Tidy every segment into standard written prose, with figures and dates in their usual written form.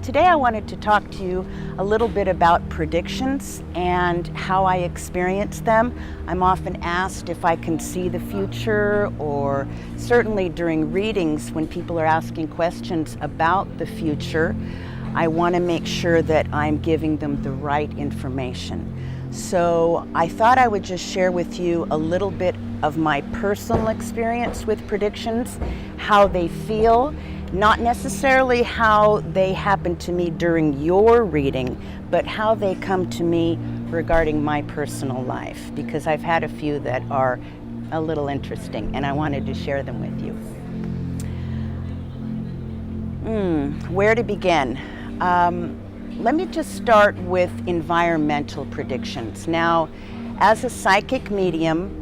Today I wanted to talk to you a little bit about predictions and how I experience them. I'm often asked if I can see the future, or certainly during readings when people are asking questions about the future, I want to make sure that I'm giving them the right information. So I thought I would just share with you a little bit of my personal experience with predictions, how they feel, not necessarily how they happen to me during your reading, but how they come to me regarding my personal life, because I've had a few that are a little interesting and I wanted to share them with you. Where to begin? Let me just start with environmental predictions. Now, as a psychic medium,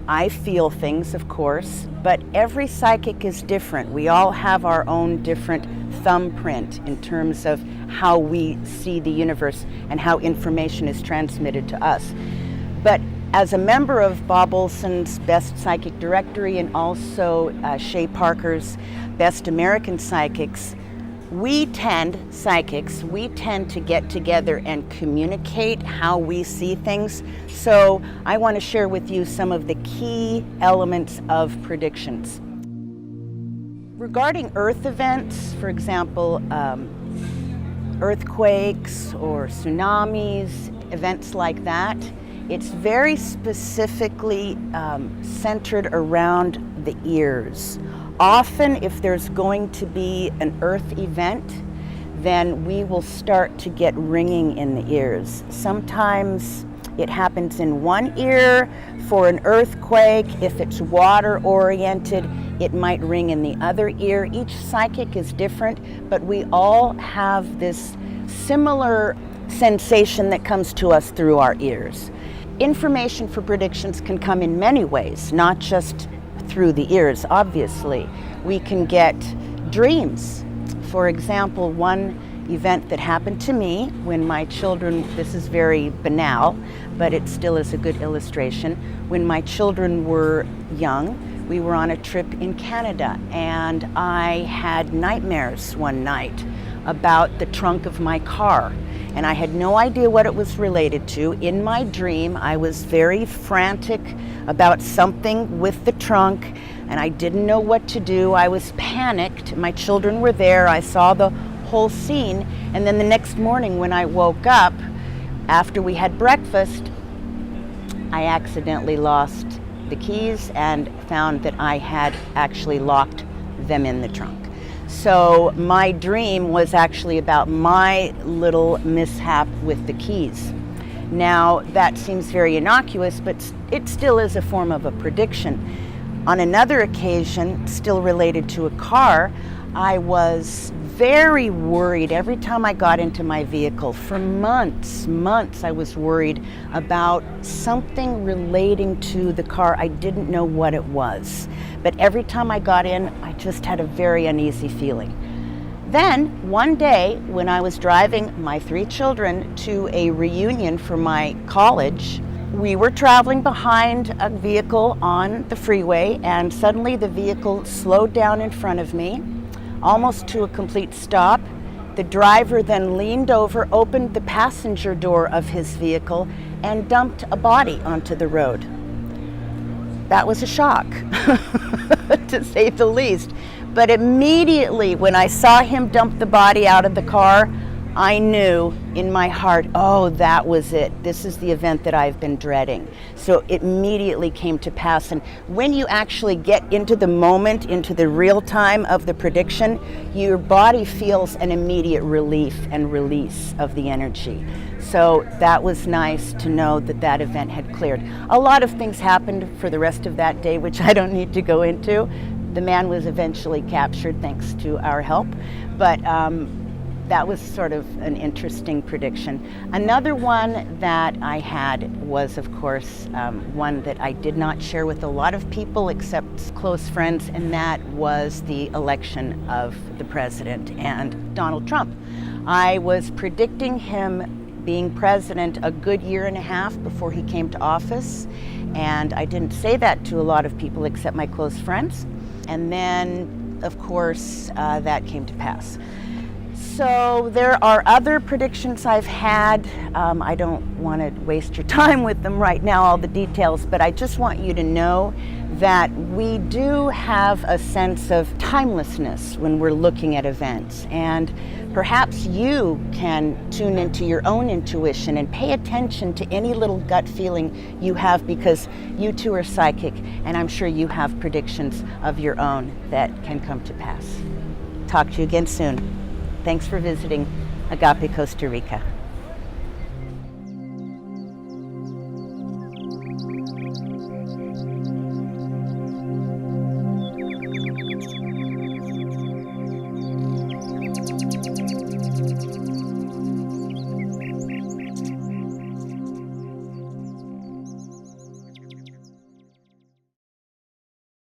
I feel things, of course, but every psychic is different. We all have our own different thumbprint in terms of how we see the universe and how information is transmitted to us. But as a member of Bob Olson's Best Psychic Directory and also Shay Parker's Best American Psychics, we tend to get together and communicate how we see things. So I want to share with you some of the key elements of predictions. Regarding Earth events, for example, earthquakes or tsunamis, events like that, it's very specifically centered around the ears. Often, if there's going to be an earth event, then we will start to get ringing in the ears. Sometimes it happens in one ear for an earthquake. If it's water oriented, it might ring in the other ear. Each psychic is different, but we all have this similar sensation that comes to us through our ears. Information for predictions can come in many ways, not just through the ears, obviously. We can get dreams. For example, one event that happened to me when my children, this is very banal, but it still is a good illustration. When my children were young, we were on a trip in Canada, and I had nightmares one night about the trunk of my car. And I had no idea what it was related to. In my dream, I was very frantic about something with the trunk, and I didn't know what to do. I was panicked. My children were there. I saw the whole scene. And then the next morning when I woke up, after we had breakfast, I accidentally lost the keys and found that I had actually locked them in the trunk. So my dream was actually about my little mishap with the keys. Now, that seems very innocuous, but it still is a form of a prediction. On another occasion, still related to a car, I was very worried every time I got into my vehicle. For months, I was worried about something relating to the car. I didn't know what it was. But every time I got in, I just had a very uneasy feeling. Then, one day, when I was driving my 3 children to a reunion for my college, we were traveling behind a vehicle on the freeway, and suddenly the vehicle slowed down in front of me, almost to a complete stop. The driver then leaned over, opened the passenger door of his vehicle, and dumped a body onto the road. That was a shock, to say the least. But immediately when I saw him dump the body out of the car, I knew in my heart, oh, that was it. This is the event that I've been dreading. So it immediately came to pass. And when you actually get into the moment, into the real time of the prediction, your body feels an immediate relief and release of the energy. So that was nice to know that that event had cleared. A lot of things happened for the rest of that day, which I don't need to go into. The man was eventually captured thanks to our help, but that was sort of an interesting prediction. Another one that I had was, of course, one that I did not share with a lot of people except close friends, and that was the election of the president and Donald Trump. I was predicting him being president a good year and a half before he came to office, and I didn't say that to a lot of people except my close friends. And then, of course, that came to pass. So there are other predictions I've had. I don't want to waste your time with them right now, all the details, but I just want you to know that we do have a sense of timelessness when we're looking at events. And perhaps you can tune into your own intuition and pay attention to any little gut feeling you have, because you too are psychic, and I'm sure you have predictions of your own that can come to pass. Talk to you again soon. Thanks for visiting Agape Costa Rica.